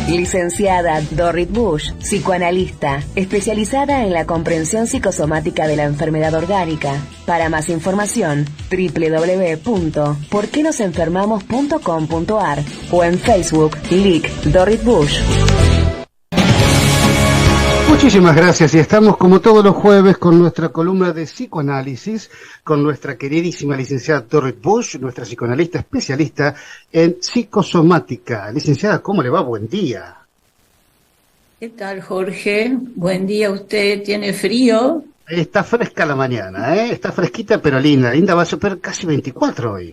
Licenciada Dorrit Bush, psicoanalista, especializada en la comprensión psicosomática de la enfermedad orgánica. Para más información, www.porquenosenfermamos.com.ar o en Facebook, Lic Dorrit Bush. Muchísimas gracias, y estamos como todos los jueves con nuestra columna de psicoanálisis, con nuestra queridísima licenciada Dorrit Bush, nuestra psicoanalista especialista en psicosomática. Licenciada, ¿cómo le va? Buen día. ¿Qué tal, Jorge? Buen día. ¿Usted tiene frío? Está fresca la mañana, está fresquita pero linda. Linda, va a ser casi 24 hoy.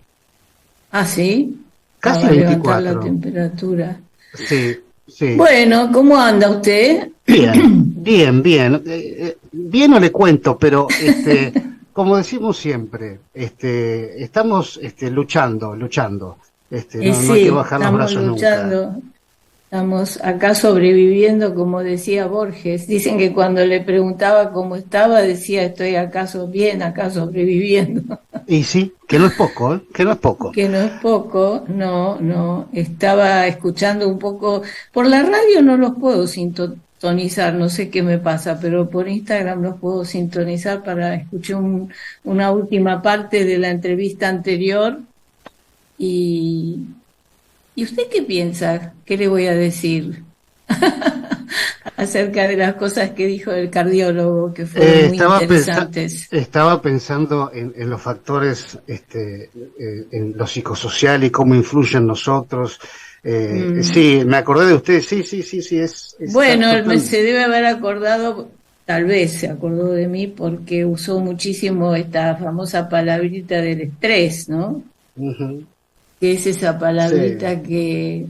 ¿Ah, sí? Casi Va a 24. levantar la temperatura. Sí, sí. Bueno, ¿cómo anda usted? Bien. Bien no le cuento, pero como decimos siempre, estamos luchando. No hay que bajar los brazos luchando. nunca. Estamos acá sobreviviendo, como decía Borges. Dicen que cuando le preguntaba cómo estaba, decía, estoy acaso bien, acá sobreviviendo. Y sí, que no es poco, que no es poco. Que no es poco, no. Estaba escuchando un poco. Por la radio no los puedo sintonizar, no sé qué me pasa, pero por Instagram los puedo sintonizar para escuchar una última parte de la entrevista anterior. ¿Y usted qué piensa? ¿Qué le voy a decir? Acerca de las cosas que dijo el cardiólogo, que fueron muy interesantes. Estaba pensando en los factores, en lo psicosocial y cómo influyen en nosotros. Sí, me acordé de usted, sí, es bueno, él se debe haber acordado, tal vez se acordó de mí, porque usó muchísimo esta famosa palabrita del estrés, ¿no? Uh-huh. Que es esa palabrita que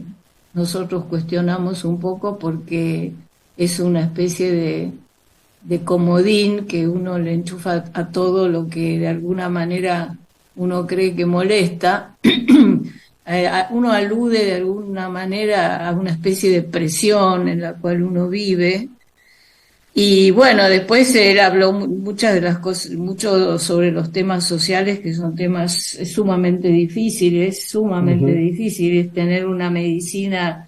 nosotros cuestionamos un poco porque es una especie de comodín que uno le enchufa a todo lo que de alguna manera uno cree que molesta. Uno alude de alguna manera a una especie de presión en la cual uno vive. Y bueno, después él habló muchas de las cosas, mucho sobre los temas sociales, que son temas sumamente difíciles, difíciles tener una medicina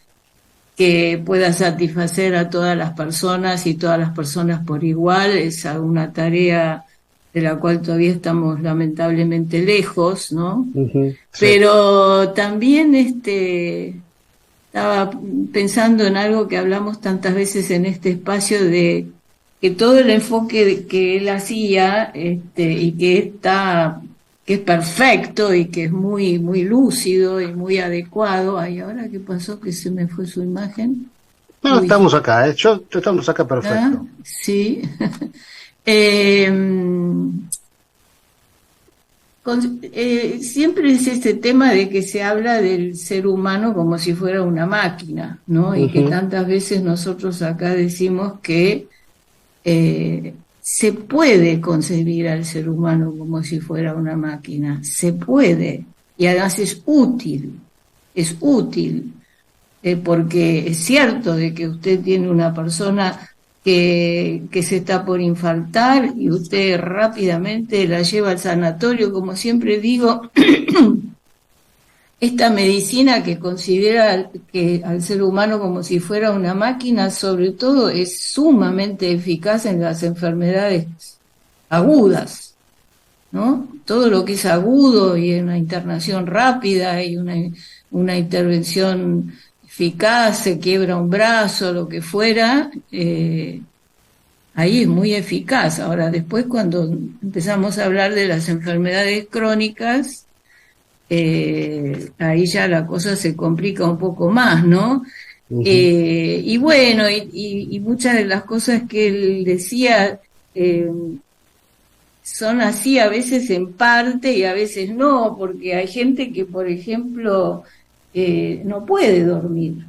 que pueda satisfacer a todas las personas y todas las personas por igual. Es una tarea de la cual todavía estamos lamentablemente lejos, ¿no? Uh-huh, sí. Pero también estaba pensando en algo que hablamos tantas veces en este espacio, de que todo el enfoque que él hacía y que es perfecto y que es muy muy lúcido y muy adecuado. Ay, ¿ahora qué pasó? Que se me fue su imagen. No, estamos acá, estamos acá perfecto. Sí. Siempre es este tema de que se habla del ser humano como si fuera una máquina, ¿no? Uh-huh. Y que tantas veces nosotros acá decimos que se puede concebir al ser humano como si fuera una máquina, se puede, y además es útil, porque es cierto de que usted tiene una persona que se está por infartar y usted rápidamente la lleva al sanatorio, como siempre digo. Esta medicina que considera que al ser humano como si fuera una máquina, sobre todo, es sumamente eficaz en las enfermedades agudas, ¿no? Todo lo que es agudo y una internación rápida y una intervención eficaz, se quiebra un brazo, lo que fuera, ahí es muy eficaz. Ahora, después cuando empezamos a hablar de las enfermedades crónicas, ahí ya la cosa se complica un poco más, ¿no? Uh-huh. Y bueno, y muchas de las cosas que él decía son así, a veces en parte y a veces no, porque hay gente que, por ejemplo, no puede dormir,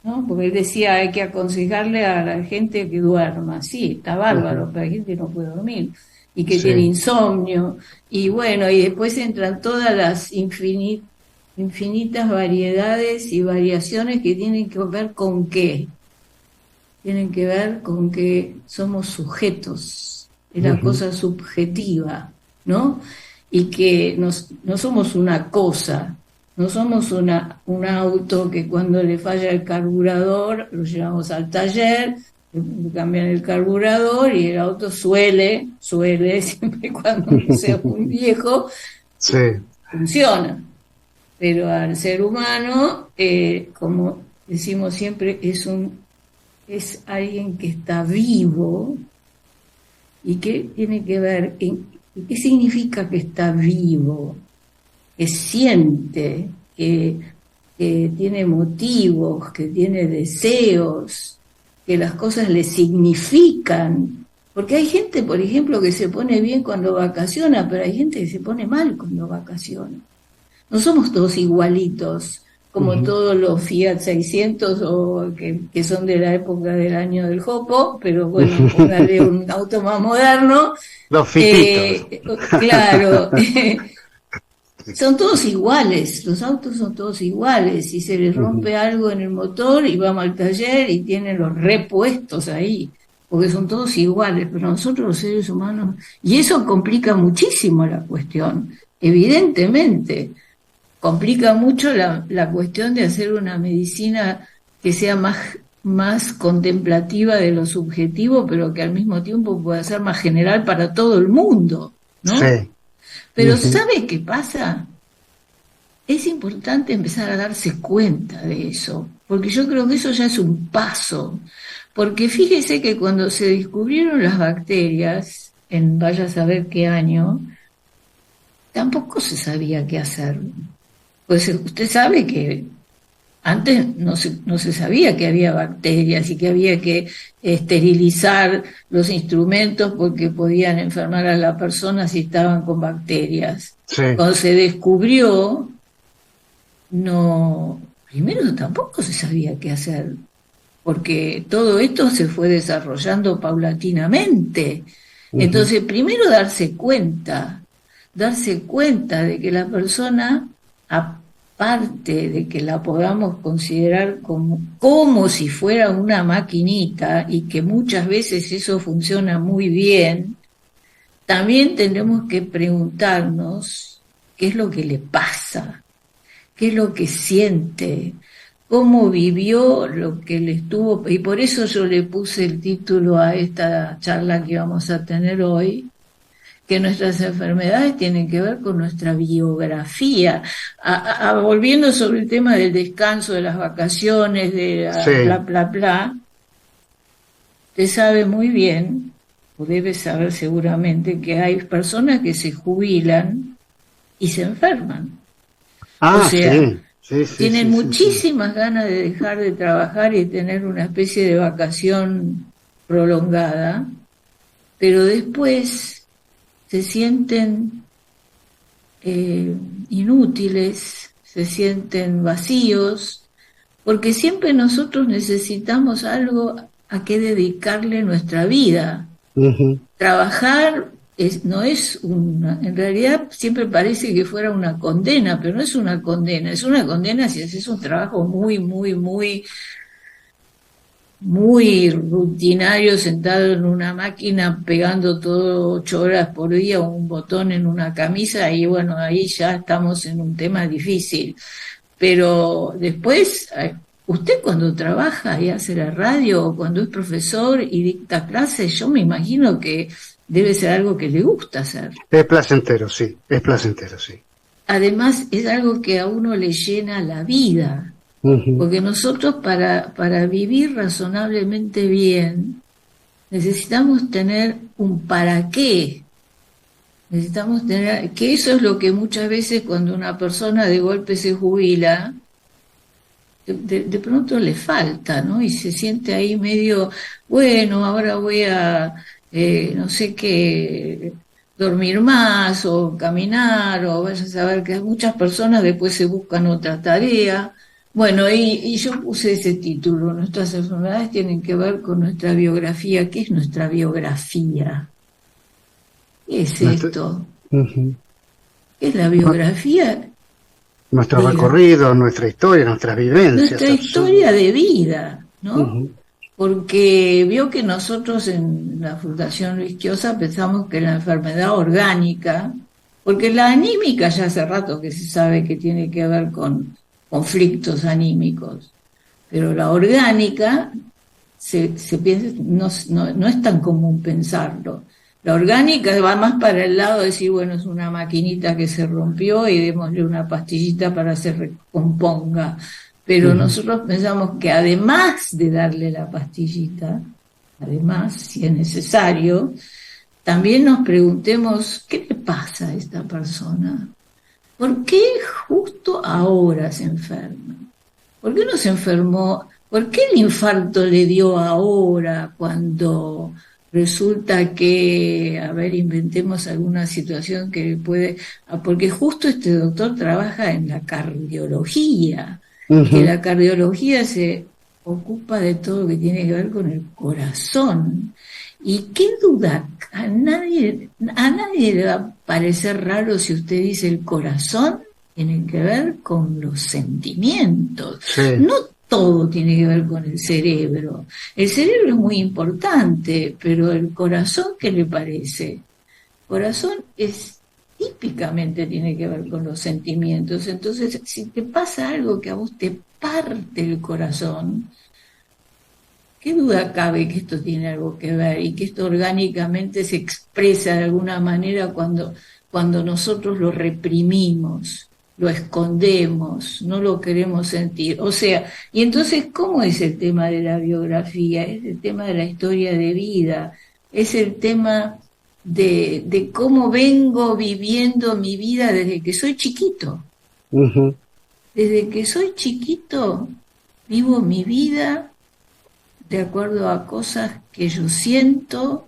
¿no? Porque él decía, hay que aconsejarle a la gente que duerma. Sí, está bárbaro, uh-huh. Pero hay gente que no puede dormir y que tiene insomnio, y bueno, y después entran todas las infinitas variedades y variaciones que tienen que ver con qué. Tienen que ver con que somos sujetos, es la cosa subjetiva, ¿no? Y que no somos una cosa, No somos un auto que cuando le falla el carburador lo llevamos al taller, le cambian el carburador y el auto suele, siempre y cuando no sea muy viejo, Sí. funciona. Pero al ser humano, como decimos siempre, es alguien que está vivo. ¿Y qué tiene que ver? ¿Qué significa que está vivo? Que siente, que tiene motivos, que tiene deseos, que las cosas le significan. Porque hay gente, por ejemplo, que se pone bien cuando vacaciona, pero hay gente que se pone mal cuando vacaciona. No somos todos igualitos, como todos los Fiat 600 o que son de la época del año del Jopo, pero bueno, póngale un auto más moderno. Los fititos. Claro. Son todos iguales, los autos son todos iguales, si se les rompe algo en el motor y vamos al taller y tienen los repuestos ahí, porque son todos iguales, pero nosotros los seres humanos, y eso complica muchísimo la cuestión, evidentemente, complica mucho la cuestión de hacer una medicina que sea más contemplativa de lo subjetivo, pero que al mismo tiempo pueda ser más general para todo el mundo, ¿no? Sí. Pero ¿sabe qué pasa? Es importante empezar a darse cuenta de eso, porque yo creo que eso ya es un paso. Porque fíjese que cuando se descubrieron las bacterias, en vaya a saber qué año, tampoco se sabía qué hacer. Pues usted sabe que antes no se sabía que había bacterias y que había que esterilizar los instrumentos porque podían enfermar a la persona si estaban con bacterias. Sí. Cuando se descubrió, primero tampoco se sabía qué hacer, porque todo esto se fue desarrollando paulatinamente. Entonces, primero darse cuenta de que la persona, aparte de que la podamos considerar como si fuera una maquinita y que muchas veces eso funciona muy bien, también tenemos que preguntarnos qué es lo que le pasa, qué es lo que siente, cómo vivió lo que le estuvo, y por eso yo le puse el título a esta charla que vamos a tener hoy, que nuestras enfermedades tienen que ver con nuestra biografía. Volviendo sobre el tema del descanso, de las vacaciones, de bla. Usted sabe muy bien, o debe saber seguramente, que hay personas que se jubilan y se enferman. O sea, tienen muchísimas ganas de dejar de trabajar y tener una especie de vacación prolongada, pero después se sienten inútiles, se sienten vacíos, porque siempre nosotros necesitamos algo a qué dedicarle nuestra vida. Trabajar no es en realidad siempre parece que fuera una condena, pero no es una condena, es una condena si haces un trabajo muy, muy, muy muy rutinario, sentado en una máquina pegando todo 8 horas por día un botón en una camisa, y bueno, ahí ya estamos en un tema difícil. Pero después, usted cuando trabaja y hace la radio, o cuando es profesor y dicta clases, yo me imagino que debe ser algo que le gusta hacer. Es placentero, sí. Además, es algo que a uno le llena la vida. Porque nosotros para vivir razonablemente bien necesitamos tener un para qué. Necesitamos tener, que eso es lo que muchas veces cuando una persona de golpe se jubila, de pronto le falta, ¿no? Y se siente ahí medio, bueno, ahora voy a, no sé qué, dormir más o caminar, o vaya a saber que muchas personas después se buscan otra tarea. Bueno, y yo puse ese título, nuestras enfermedades tienen que ver con nuestra biografía. ¿Qué es nuestra biografía? ¿Qué es esto? ¿Qué es la biografía? Nuestro recorrido, nuestra historia, nuestras vivencias. Nuestra historia de vida, ¿no? Porque vio que nosotros en la Fundación Luis Quiosa pensamos que la enfermedad orgánica Porque la anímica ya hace rato que se sabe que tiene que ver con conflictos anímicos, pero la orgánica se piensa, no es tan común pensarlo. La orgánica va más para el lado de decir, bueno, es una maquinita que se rompió y démosle una pastillita para que se recomponga. Pero nosotros pensamos que además de darle la pastillita, además, si es necesario, también nos preguntemos, ¿qué le pasa a esta persona? ¿Por qué justo ahora se enferma? ¿Por qué no se enfermó? ¿Por qué el infarto le dio ahora cuando resulta que, a ver, inventemos alguna situación que puede... Porque justo este doctor trabaja en la cardiología, que la cardiología se ocupa de todo lo que tiene que ver con el corazón. Y qué duda, a nadie le va a parecer raro si usted dice el corazón tiene que ver con los sentimientos. Sí. No todo tiene que ver con el cerebro. El cerebro es muy importante, pero el corazón, ¿qué le parece? El corazón típicamente tiene que ver con los sentimientos. Entonces, si te pasa algo que a vos te parte el corazón, ¿qué duda cabe que esto tiene algo que ver y que esto orgánicamente se expresa de alguna manera cuando nosotros lo reprimimos, lo escondemos, no lo queremos sentir? O sea, y entonces, ¿cómo es el tema de la biografía? Es el tema de la historia de vida, es el tema de cómo vengo viviendo mi vida desde que soy chiquito. Desde que soy chiquito vivo mi vida de acuerdo a cosas que yo siento,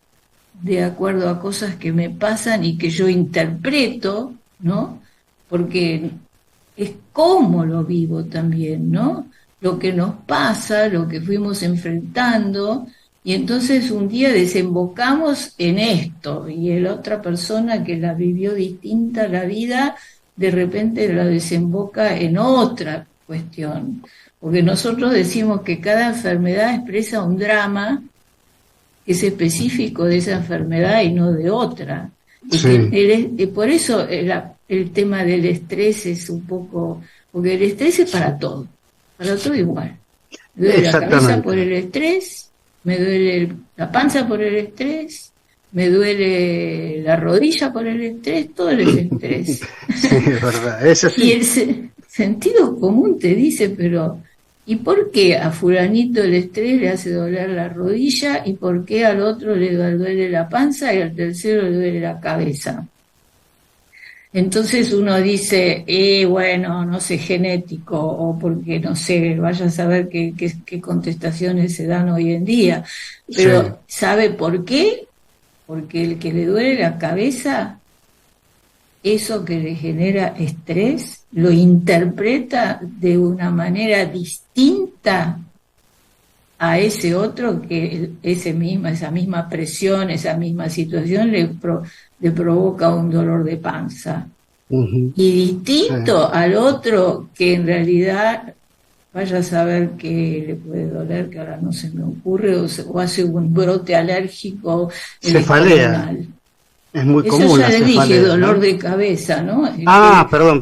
de acuerdo a cosas que me pasan y que yo interpreto, ¿no? Porque es cómo lo vivo también, ¿no? Lo que nos pasa, lo que fuimos enfrentando, y entonces un día desembocamos en esto, y la otra persona que la vivió distinta la vida, de repente la desemboca en otra cuestión. Porque nosotros decimos que cada enfermedad expresa un drama que es específico de esa enfermedad y no de otra. Sí. Y por eso el tema del estrés es un poco... Porque el estrés es para todo igual. Me duele la cabeza por el estrés, me duele la panza por el estrés, me duele la rodilla por el estrés, todo es estrés. Sí, es verdad. Eso sí. Y el sentido común te dice, pero... ¿y por qué a fulanito el estrés le hace doler la rodilla? ¿Y por qué al otro le duele la panza y al tercero le duele la cabeza? Entonces uno dice, bueno, no sé, genético, o porque, no sé, vaya a saber qué contestaciones se dan hoy en día. Pero sí. ¿Sabe por qué? Porque el que le duele la cabeza, eso que le genera estrés, lo interpreta de una manera distinta a ese otro que esa misma presión, esa misma situación le provoca un dolor de panza. Y distinto al otro que en realidad vaya a saber que le puede doler, que ahora no se me ocurre, o hace un brote alérgico. Cefalea. Es muy común. Eso ya le dije, dolor de cabeza, ¿no? Perdón.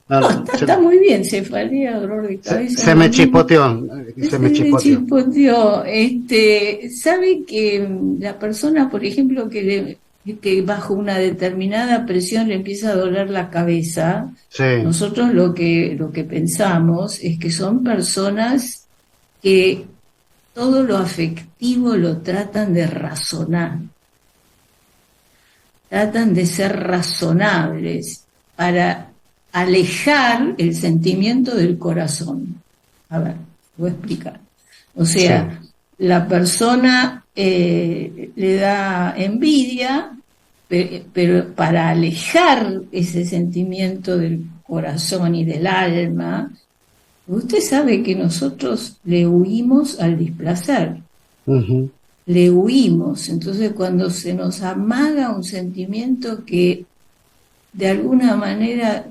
No, está muy bien, cefalea, dolor de cabeza. Se me chispoteó. Sabe que la persona, por ejemplo, que bajo una determinada presión le empieza a doler la cabeza, sí. Nosotros lo que pensamos es que son personas que todo lo afectivo lo tratan de razonar. Tratan de ser razonables para alejar el sentimiento del corazón. A ver, voy a explicar. O sea, sí. La persona le da envidia, pero para alejar ese sentimiento del corazón y del alma, usted sabe que nosotros le huimos al displacer. Le huimos. Entonces, cuando se nos amaga un sentimiento que de alguna manera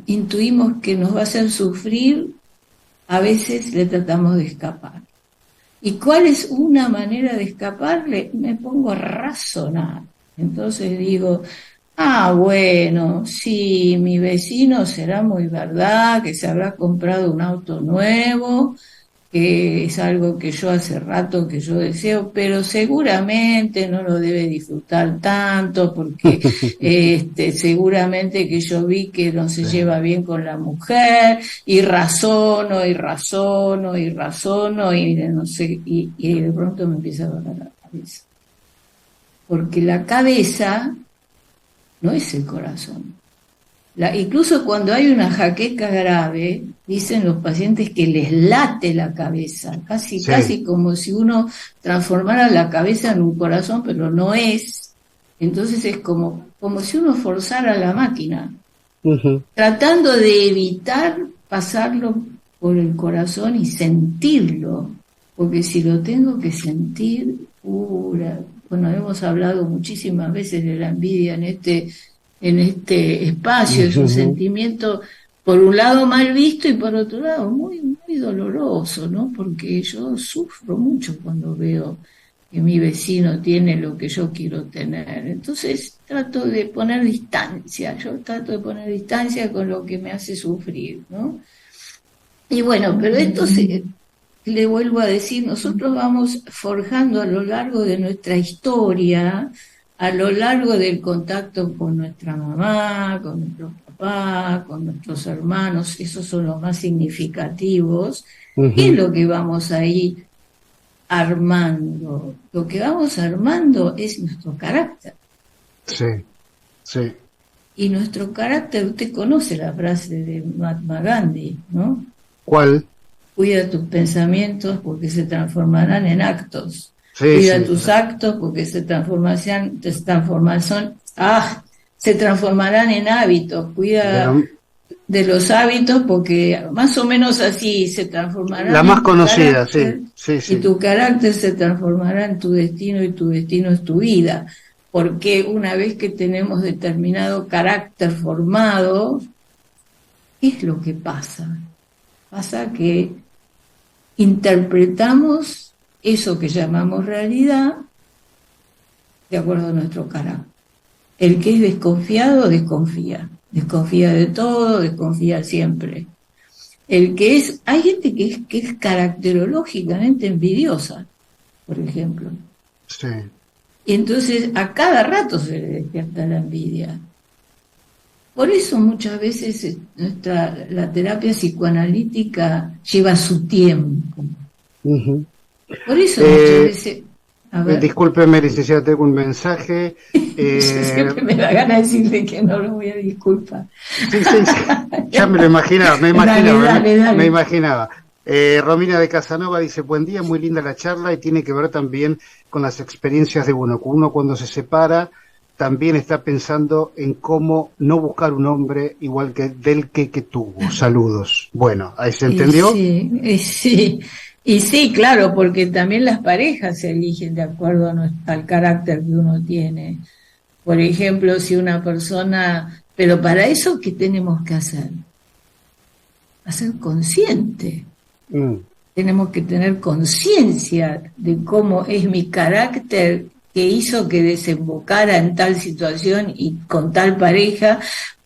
intuimos que nos va a hacer sufrir, a veces le tratamos de escapar. ¿Y cuál es una manera de escaparle? Me pongo a razonar. Entonces digo, Bueno, sí, mi vecino será muy verdad que se habrá comprado un auto nuevo, que es algo que yo hace rato que yo deseo, pero seguramente no lo debe disfrutar tanto porque seguramente que yo vi que no se lleva bien con la mujer y razono y razono y razono y no sé, y de pronto me empieza a doler la cabeza. Porque la cabeza no es el corazón. Incluso cuando hay una jaqueca grave, dicen los pacientes que les late la cabeza, casi como si uno transformara la cabeza en un corazón, pero no es. Entonces es como si uno forzara la máquina, tratando de evitar pasarlo por el corazón y sentirlo, porque si lo tengo que sentir, bueno, hemos hablado muchísimas veces de la envidia en este espacio. Es un sentimiento, por un lado mal visto y por otro lado muy, muy doloroso, ¿no? Porque yo sufro mucho cuando veo que mi vecino tiene lo que yo quiero tener. Entonces trato de poner distancia con lo que me hace sufrir, ¿no? Y bueno, pero esto le vuelvo a decir, nosotros vamos forjando a lo largo de nuestra historia, a lo largo del contacto con nuestra mamá, con nuestro papá, con nuestros hermanos, esos son los más significativos. ¿Qué es lo que vamos a ir armando? Lo que vamos armando es nuestro carácter. Sí. Y nuestro carácter, usted conoce la frase de Mahatma Gandhi, ¿no? ¿Cuál? Cuida tus pensamientos porque se transformarán en actos. Cuida tus actos porque se transformarán en hábitos. Cuida de los hábitos porque más o menos así se transformarán. La más conocida, sí. Y tu carácter se transformará en tu destino y tu destino es tu vida. Porque una vez que tenemos determinado carácter formado, ¿qué es lo que pasa? Pasa que interpretamos eso que llamamos realidad de acuerdo a nuestro carácter. El que es desconfiado, desconfía de todo, desconfía siempre. Hay gente que es caracterológicamente envidiosa, por ejemplo. Sí. Y entonces a cada rato se le despierta la envidia. Por eso muchas veces la terapia psicoanalítica lleva su tiempo. Por eso muchas veces... Discúlpeme, licenciada, tengo un mensaje. Siempre me da ganas de decirle que no lo voy a disculpar. Sí. Ya me lo imaginaba, me imaginaba. Romina de Casanova dice, buen día, muy linda la charla y tiene que ver también con las experiencias de uno. Uno cuando se separa también está pensando en cómo no buscar un hombre igual que del que tuvo. Saludos. Bueno, ¿ahí se entendió? Sí. Y sí, claro, porque también las parejas se eligen de acuerdo al carácter que uno tiene. Por ejemplo, si una persona... Pero para eso, ¿qué tenemos que hacer? Hacer consciente. Tenemos que tener conciencia de cómo es mi carácter que hizo que desembocara en tal situación y con tal pareja,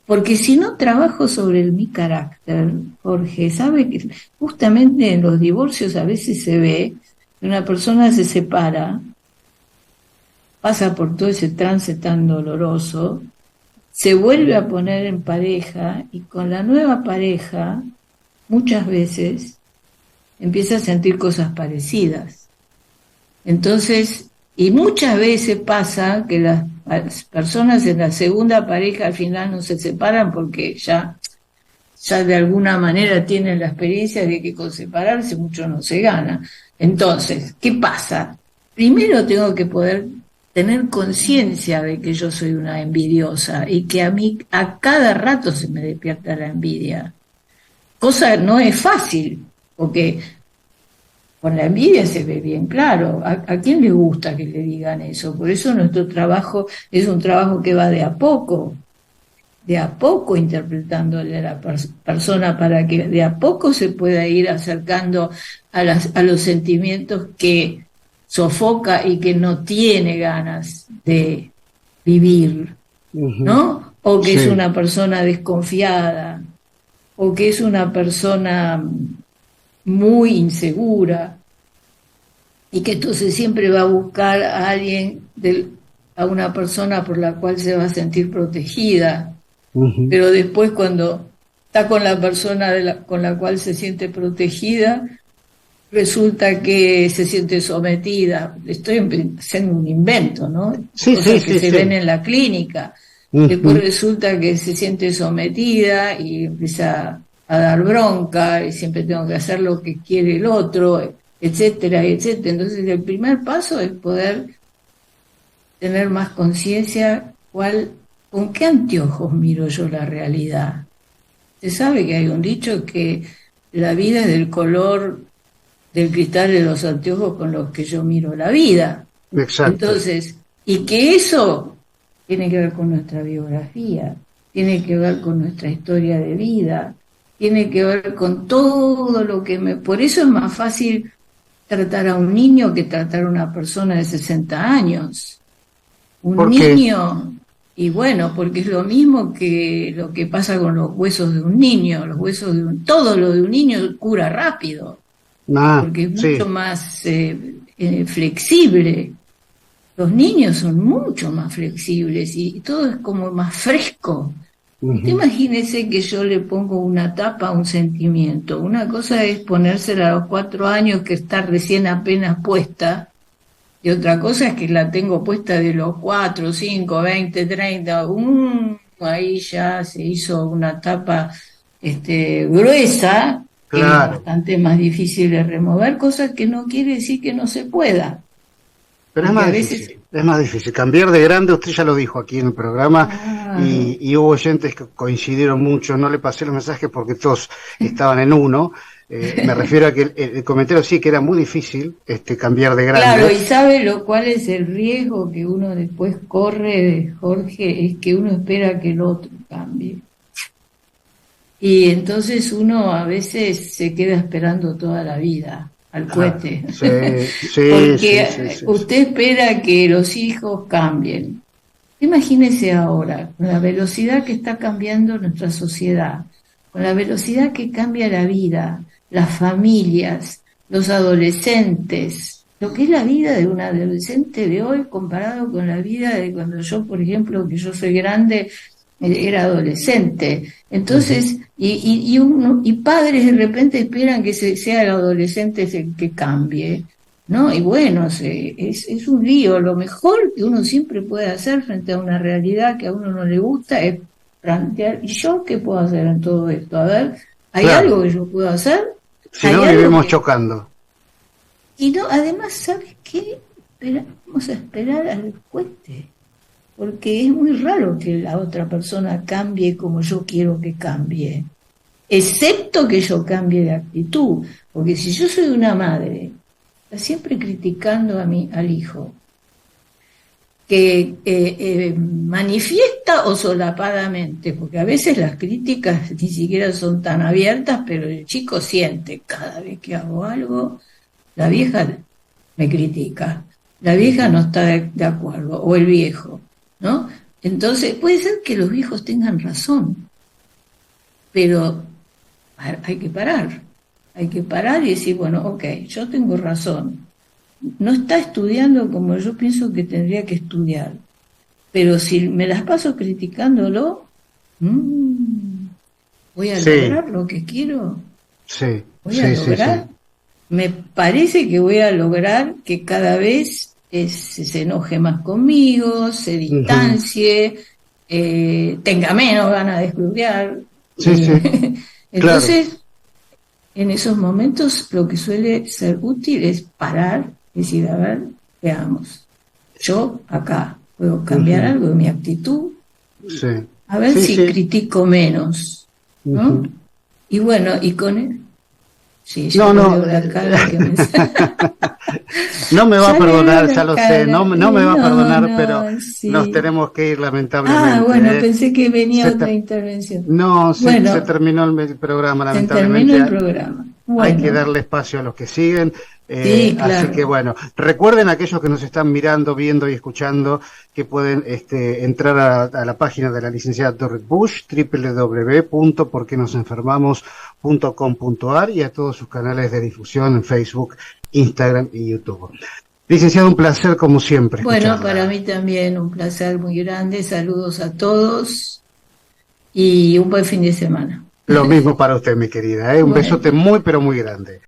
porque si no trabajo sobre mi carácter, Jorge, sabe que justamente en los divorcios a veces se ve que una persona se separa, pasa por todo ese trance tan doloroso, se vuelve a poner en pareja y con la nueva pareja muchas veces empieza a sentir cosas parecidas. Entonces, y muchas veces pasa que las personas en la segunda pareja al final no se separan porque ya de alguna manera tienen la experiencia de que con separarse mucho no se gana. Entonces, ¿qué pasa? Primero tengo que poder tener conciencia de que yo soy una envidiosa y que a mí a cada rato se me despierta la envidia. Cosa no es fácil, porque con la envidia se ve bien claro. ¿A quién le gusta que le digan eso? Por eso nuestro trabajo es un trabajo que va de a poco interpretándole a la persona para que de a poco se pueda ir acercando a los sentimientos que sofoca y que no tiene ganas de vivir. ¿no? O que es una persona desconfiada, o que es una persona muy insegura, y que entonces siempre va a buscar a alguien, a una persona por la cual se va a sentir protegida, pero después cuando está con la persona con la cual se siente protegida, resulta que se siente sometida. Estoy haciendo un invento, ¿no? Cosas que se ven en la clínica. Después resulta que se siente sometida y empieza a dar bronca, y siempre tengo que hacer lo que quiere el otro, etcétera, etcétera. Entonces el primer paso es poder tener más conciencia con qué anteojos miro yo la realidad. Se sabe que hay un dicho que la vida es del color del cristal de los anteojos con los que yo miro la vida. Exacto. Entonces, y que eso tiene que ver con nuestra biografía, tiene que ver con nuestra historia de vida, tiene que ver con todo lo que Por eso es más fácil tratar a un niño que tratar a una persona de 60 años. Un niño, y bueno, porque es lo mismo que lo que pasa con los huesos de un niño. Los huesos todo lo de un niño cura rápido, porque es mucho más flexible. Los niños son mucho más flexibles y todo es como más fresco. Usted imagínese que yo le pongo una tapa a un sentimiento. Una cosa es ponérsela a los 4 años, que está recién apenas puesta, y otra cosa es que la tengo puesta de los 4, 5, 20, 30. Ahí ya se hizo una tapa gruesa, que es bastante más difícil de remover, cosa que no quiere decir que no se pueda. Pero es más difícil, es más difícil. Cambiar de grande, usted ya lo dijo aquí en el programa, y hubo oyentes que coincidieron mucho. No le pasé los mensajes porque todos estaban en uno. Me refiero a que el comentario sí que era muy difícil cambiar de grande. Claro, y sabe cuál es el riesgo que uno después corre, Jorge, es que uno espera que el otro cambie. Y entonces uno a veces se queda esperando toda la vida al cohete. Porque usted espera que los hijos cambien. Imagínese ahora, con la velocidad que está cambiando nuestra sociedad, con la velocidad que cambia la vida, las familias, los adolescentes, lo que es la vida de un adolescente de hoy comparado con la vida de cuando yo, por ejemplo, que yo soy grande, era adolescente. Entonces, y padres de repente esperan que sea el adolescente el que cambie, ¿no? Y bueno, es un lío. Lo mejor que uno siempre puede hacer frente a una realidad que a uno no le gusta es plantear, ¿y yo qué puedo hacer en todo esto? A ver, ¿hay algo que yo puedo hacer? Si no, vivimos chocando. Y no, además, ¿sabes qué? Vamos a esperar al cohete, porque es muy raro que la otra persona cambie como yo quiero que cambie, excepto que yo cambie de actitud, porque si yo soy una madre, está siempre criticando al hijo, que manifiesta o solapadamente, porque a veces las críticas ni siquiera son tan abiertas, pero el chico siente, cada vez que hago algo, la vieja me critica, la vieja no está de acuerdo, o el viejo, ¿no? Entonces puede ser que los viejos tengan razón, pero hay que parar y decir, bueno, ok, yo tengo razón, no está estudiando como yo pienso que tendría que estudiar, pero si me las paso criticándolo, voy a lograr lo que quiero. Voy a lograr. Me parece que voy a lograr que cada vez se enoje más conmigo, se distancie, tenga menos ganas de estudiar. Entonces, en esos momentos lo que suele ser útil es parar, decir, a ver, veamos, yo acá puedo cambiar algo de mi actitud, a ver si critico menos, ¿no? Y bueno, y con él, no me va a perdonar, ya lo sé, no me va a perdonar, pero nos tenemos que ir lamentablemente. Bueno, pensé que venía otra intervención. No, se terminó el programa, lamentablemente. Se terminó el programa. Hay que darle espacio a los que siguen. Sí, claro. Así que bueno, recuerden aquellos que nos están mirando, viendo y escuchando que pueden entrar a la página de la licenciada Dorrit Bush, www.porquenosenfermamos.com.ar, y a todos sus canales de difusión en Facebook, Instagram y YouTube. Licenciado, un placer como siempre. Bueno, para mí también un placer muy grande. Saludos a todos y un buen fin de semana. Lo mismo para usted, mi querida. Un besote muy, pero muy grande.